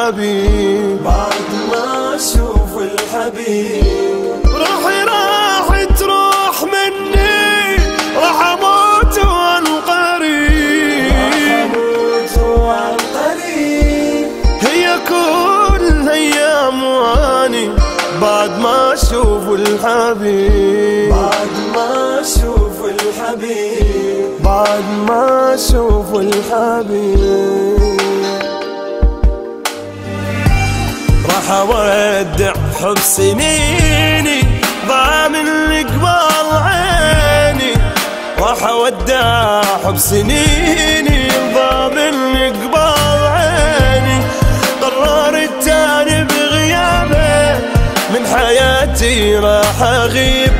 الحبيب بعد ما اشوف الحبيب. روحي راح تروح مني، راح اموت عن قريب، عن قريب. هي كل ايام واني بعد ما اشوف الحبيب، بعد ما اشوف الحبيب، بعد ما اشوف الحبيب. راح اودع حب سنيني ضامن قبال عيني، راح اودع حب سنيني ضامن قبال عيني. قررت انا بغيابه من حياتي راح اغيب،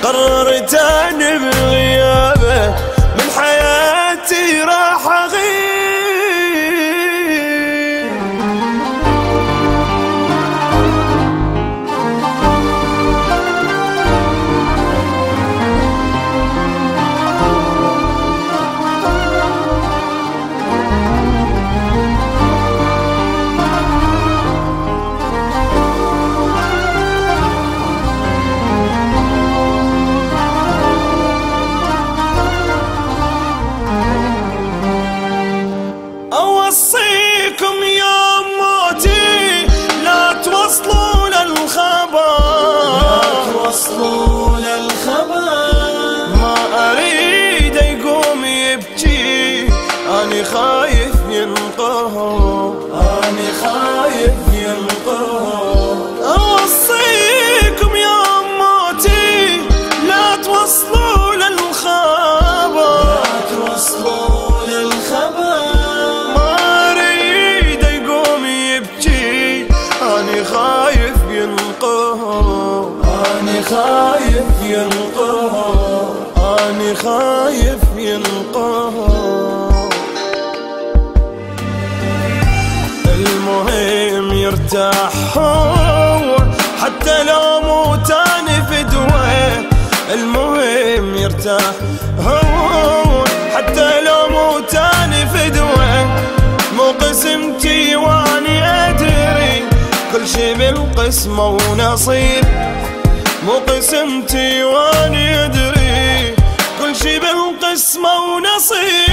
قررت انا بغيابه من حياتي راح اغيب. أوصيكم يوم موتي لا توصلوا للخبر، لا توصلوا للخبر. ما أريد يقوم يبكي أني خايف ينقهر، أني خايف ينقهر. أوصيكم يوم موتي لا توصلوا للخبر، لا توصلوا للخبر. أني خايف ينقهر، أني خايف ينقهر، أني خايف ينقهر. المهم يرتاح هو حتى لو مو تاني فدوة، المهم يرتاح هو حتى لو مو تاني فدوة. مو قسمتي واني أدري كل شي بالقسمة ونصيب، مو قسمتي واني ادري كل شي بالقسمة ونصيب.